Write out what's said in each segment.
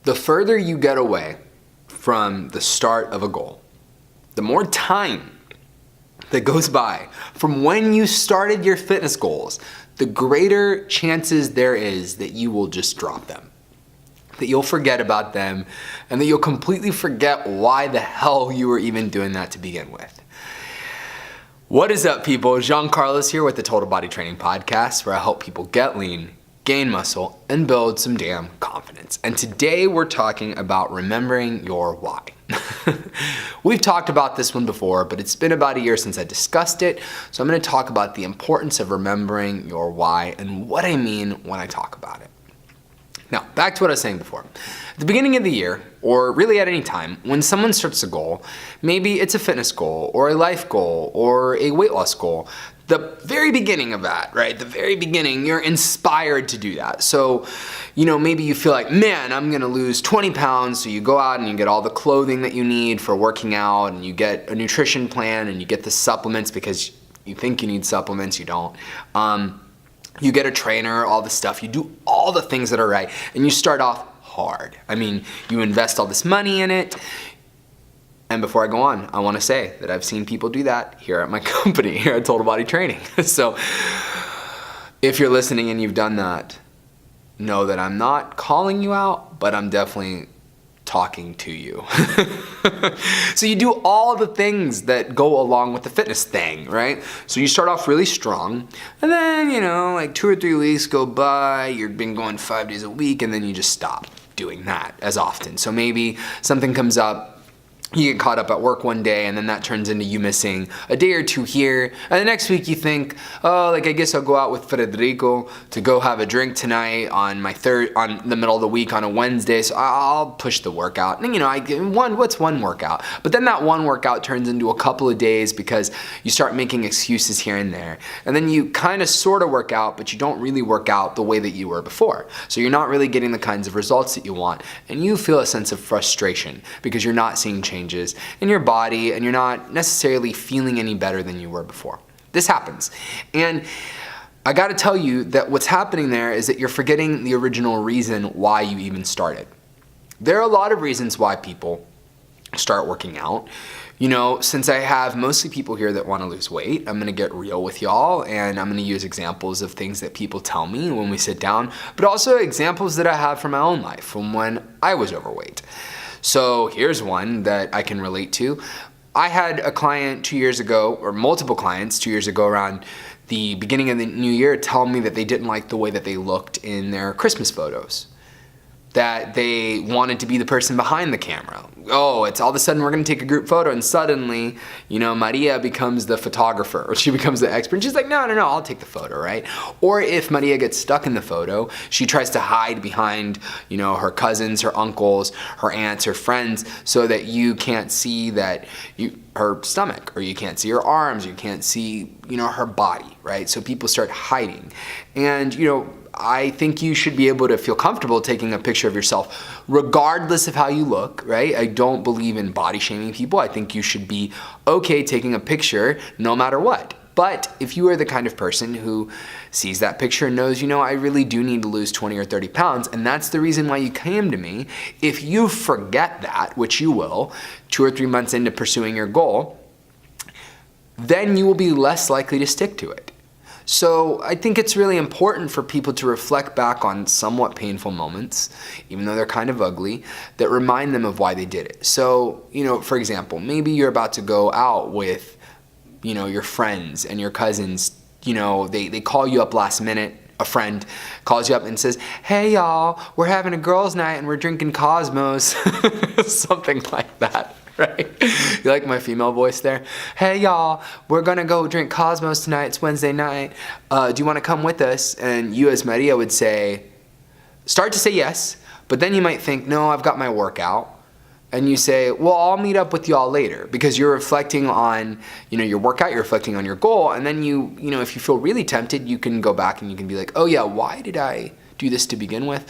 The further you get away from the start of a goal, the more time that goes by from when you started your fitness goals, the greater chances there is that you will just drop them, that you'll forget about them, and that you'll completely forget why the hell you were even doing that to begin with. What is up, people? Jean Carlos here with the Total Body Training Podcast, where I help people get lean, gain muscle, and build some damn confidence. And today we're talking about remembering your why. We've talked about this one before, but it's been about a year since I discussed it. So I'm going to talk about the importance of remembering your why and what I mean when I talk about it. Now, back to what I was saying before. At the beginning of the year, or really at any time, when someone starts a goal, maybe it's a fitness goal, or a life goal, or a weight loss goal, the very beginning of that, right? The very beginning, you're inspired to do that. So, maybe you feel like, man, I'm gonna lose 20 pounds. So you go out and you get all the clothing that you need for working out, and you get a nutrition plan, and you get the supplements because you think you need supplements, you don't. You get a trainer, all the stuff, you do all the things that are right, and you start off hard. I mean, you invest all this money in it. And before I go on, I want to say that I've seen people do that here at my company, here at Total Body Training. So if you're listening and you've done that, know that I'm not calling you out, but I'm definitely talking to you. So you do all the things that go along with the fitness thing, right? So you start off really strong, and then, like 2 or 3 weeks go by, you've been going 5 days a week, and then you just stop doing that as often. So maybe something comes up, you get caught up at work one day, and then that turns into you missing a day or two here. And the next week you think, I guess I'll go out with Federico to go have a drink tonight on the middle of the week on a Wednesday. So I'll push the workout. And what's one workout? But then that one workout turns into a couple of days because you start making excuses here and there. And then you kind of sort of work out, but you don't really work out the way that you were before. So you're not really getting the kinds of results that you want. And you feel a sense of frustration because you're not seeing changes in your body, and you're not necessarily feeling any better than you were before. This happens. And I got to tell you that what's happening there is that you're forgetting the original reason why you even started. There are a lot of reasons why people start working out. Since I have mostly people here that want to lose weight, I'm going to get real with y'all, and I'm going to use examples of things that people tell me when we sit down, but also examples that I have from my own life, from when I was overweight. So here's one that I can relate to. I had a client 2 years ago, or multiple clients 2 years ago around the beginning of the new year, tell me that they didn't like the way that they looked in their Christmas photos, that they wanted to be the person behind the camera. It's all of a sudden we're going to take a group photo, and suddenly, Maria becomes the photographer, or she becomes the expert. And she's like, no, I'll take the photo, right? Or if Maria gets stuck in the photo, she tries to hide behind, her cousins, her uncles, her aunts, her friends, so that you can't see her stomach, or you can't see her arms, you can't see, her body, right? So people start hiding. And, I think you should be able to feel comfortable taking a picture of yourself regardless of how you look, right? I don't believe in body shaming people. I think you should be okay taking a picture no matter what. But if you are the kind of person who sees that picture and knows, I really do need to lose 20 or 30 pounds, and that's the reason why you came to me, if you forget that, which you will, 2 or 3 months into pursuing your goal, then you will be less likely to stick to it. So I think it's really important for people to reflect back on somewhat painful moments, even though they're kind of ugly, that remind them of why they did it. So, for example, maybe you're about to go out with, your friends and your cousins, they call you up last minute. A friend calls you up and says, hey y'all, we're having a girls' night and we're drinking Cosmos, something like that. Right? You like my female voice there? Hey y'all, we're gonna go drink Cosmos tonight. It's Wednesday night. Do you want to come with us? And you as Maria would start to say yes, but then you might think, no, I've got my workout. And you say, well, I'll meet up with y'all later, because you're reflecting on, your workout, you're reflecting on your goal, and then if you feel really tempted, you can go back and you can be like, oh yeah, why did I do this to begin with?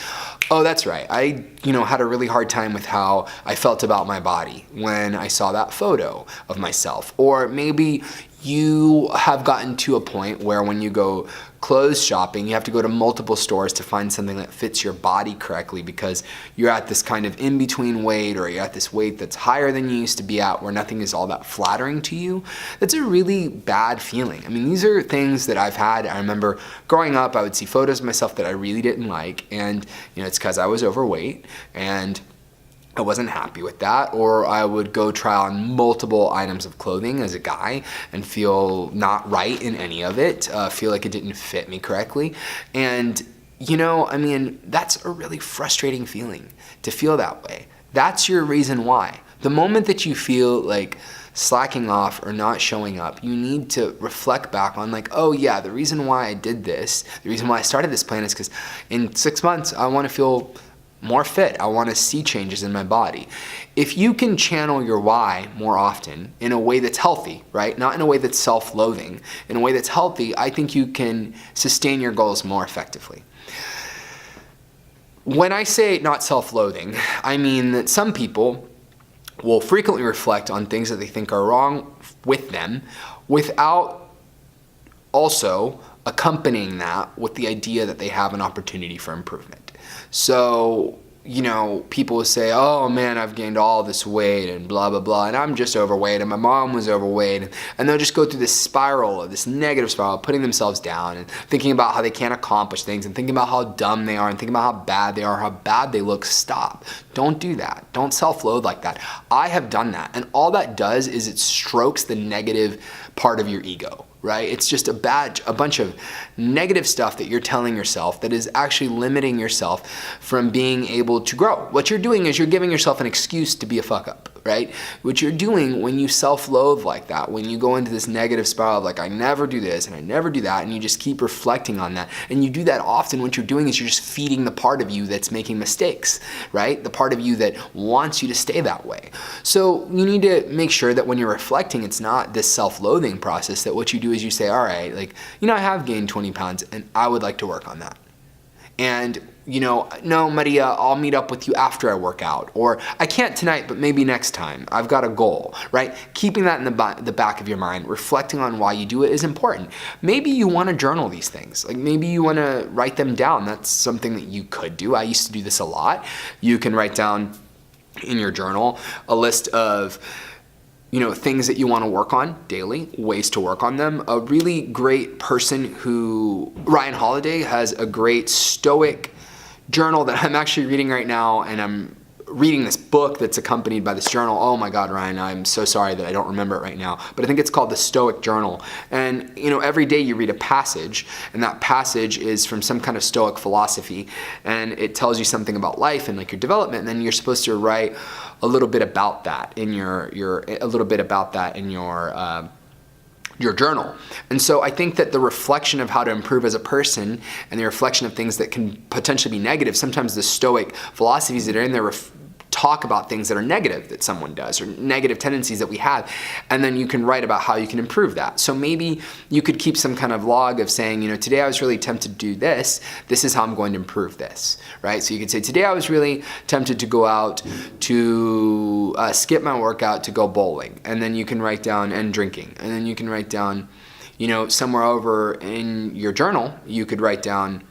Oh, that's right. I, had a really hard time with how I felt about my body when I saw that photo of myself. Or maybe you have gotten to a point where when you go clothes shopping, you have to go to multiple stores to find something that fits your body correctly because you're at this kind of in-between weight, or you're at this weight that's higher than you used to be at, where nothing is all that flattering to you. That's a really bad feeling. I mean, these are things that I've had. I remember growing up, I would see photos of myself that I really didn't like, and it's because I was overweight, and I wasn't happy with that. Or I would go try on multiple items of clothing as a guy and feel not right in any of it, feel like it didn't fit me correctly. And that's a really frustrating feeling, to feel that way. That's your reason why. The moment that you feel like slacking off or not showing up, you need to reflect back on oh yeah, the reason why I did this, the reason why I started this plan is because in 6 months I want to feel more fit. I want to see changes in my body. If you can channel your why more often in a way that's healthy, right? Not in a way that's self-loathing, in a way that's healthy, I think you can sustain your goals more effectively. When I say not self-loathing, I mean that some people will frequently reflect on things that they think are wrong with them without also accompanying that with the idea that they have an opportunity for improvement. So, people will say, oh man, I've gained all this weight and blah, blah, blah, and I'm just overweight and my mom was overweight. And they'll just go through this spiral, this negative spiral, putting themselves down and thinking about how they can't accomplish things and thinking about how dumb they are and thinking about how bad they are, how bad they look. Stop. Don't do that. Don't self-loathe like that. I have done that. And all that does is it strokes the negative part of your ego. Right? It's just a bunch of negative stuff that you're telling yourself that is actually limiting yourself from being able to grow. What you're doing is you're giving yourself an excuse to be a fuck up, right? What you're doing when you self-loathe like that, when you go into this negative spiral of I never do this and I never do that, and you just keep reflecting on that, and you do that often, what you're doing is you're just feeding the part of you that's making mistakes, right? The part of you that wants you to stay that way. So you need to make sure that when you're reflecting, it's not this self-loathing process, that what you do is you say, all right, I have gained 20 pounds and I would like to work on that. And, no, Maria, I'll meet up with you after I work out. Or I can't tonight, but maybe next time. I've got a goal, right? Keeping that in the back of your mind, reflecting on why you do it is important. Maybe you want to journal these things. Maybe you want to write them down. That's something that you could do. I used to do this a lot. You can write down in your journal a list of things that you want to work on daily, ways to work on them. A really great person Ryan Holiday has a great stoic journal that I'm actually reading right now, and I'm reading this book that's accompanied by this journal. Oh my God, Ryan, I'm so sorry that I don't remember it right now, but I think it's called the Stoic Journal. And every day you read a passage, and that passage is from some kind of Stoic philosophy, and it tells you something about life and your development, and then you're supposed to write a little bit about that in your journal. And so I think that the reflection of how to improve as a person and the reflection of things that can potentially be negative, sometimes the Stoic philosophies that are in there talk about things that are negative that someone does, or negative tendencies that we have, and then you can write about how you can improve that. So maybe you could keep some kind of log of saying, today I was really tempted to do this. This is how I'm going to improve this, right? So you could say, today I was really tempted to go out to skip my workout to go bowling, and then you can write down, and drinking, and then you can write down, somewhere over in your journal, you could write down,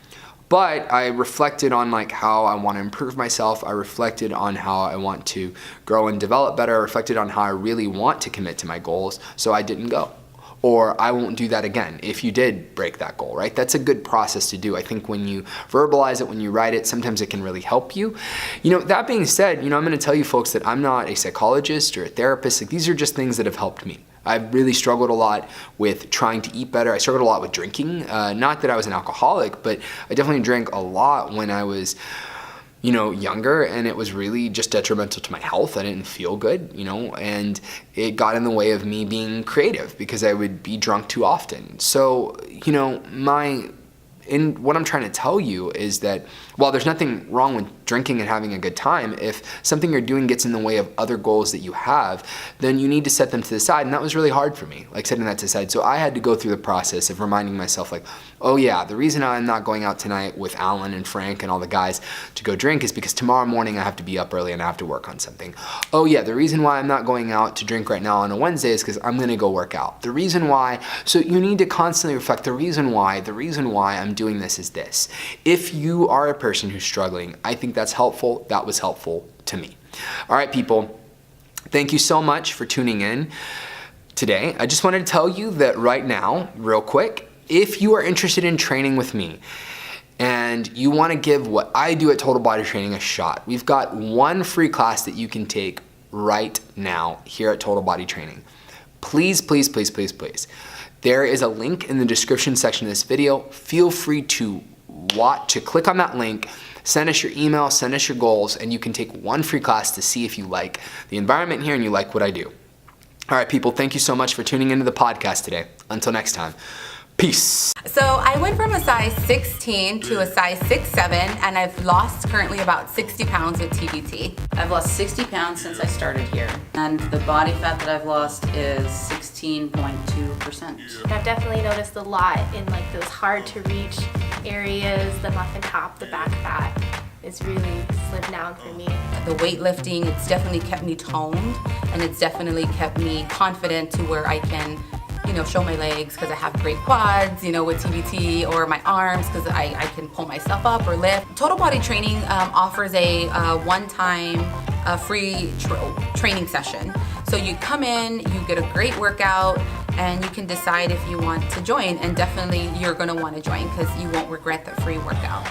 but I reflected on how I want to improve myself. I reflected on how I want to grow and develop better. I reflected on how I really want to commit to my goals, so I didn't go. Or I won't do that again if you did break that goal, right? That's a good process to do. I think when you verbalize it, when you write it, sometimes it can really help you. That being said, I'm going to tell you folks that I'm not a psychologist or a therapist. These are just things that have helped me. I've really struggled a lot with trying to eat better. I struggled a lot with drinking. Not that I was an alcoholic, but I definitely drank a lot when I was younger, and it was really just detrimental to my health. I didn't feel good, and it got in the way of me being creative because I would be drunk too often. So, my And what I'm trying to tell you is that while there's nothing wrong with drinking and having a good time, if something you're doing gets in the way of other goals that you have, then you need to set them to the side. And that was really hard for me, like setting that to the side. So I had to go through the process of reminding myself like, oh yeah, the reason I'm not going out tonight with Alan and Frank and all the guys to go drink is because tomorrow morning I have to be up early and I have to work on something. Oh yeah, the reason why I'm not going out to drink right now on a Wednesday is because I'm gonna go work out. The reason why, so you need to constantly reflect the reason why I'm doing this is this. If you are a person who's struggling, I think that's helpful. That was helpful to me. All right, people, thank you so much for tuning in today. I just wanted to tell you that right now, real quick, if you are interested in training with me and you want to give what I do at Total Body Training a shot, we've got one free class that you can take right now here at Total Body Training. Please, please, please, please, please. There is a link in the description section of this video. Feel free to click on that link, send us your email, send us your goals, and you can take one free class to see if you like the environment here and you like what I do. All right, people, thank you so much for tuning into the podcast today. Until next time, peace. So I went from a size 16 to a size 6'7", and I've lost currently about 60 pounds with TBT. I've lost 60 pounds since I started here, and the body fat that I've lost is 16.2%. I've definitely noticed a lot in like those hard to reach areas, the muffin top, the back fat is really slimmed down for me. The weightlifting, it's definitely kept me toned, and it's definitely kept me confident to where I can, you know, show my legs because I have great quads, you know, with TBT, or my arms because I can pull myself up or lift. Total Body Training offers a one-time free training session. So you come in, you get a great workout, and you can decide if you want to join, and definitely you're going to want to join because you won't regret the free workout.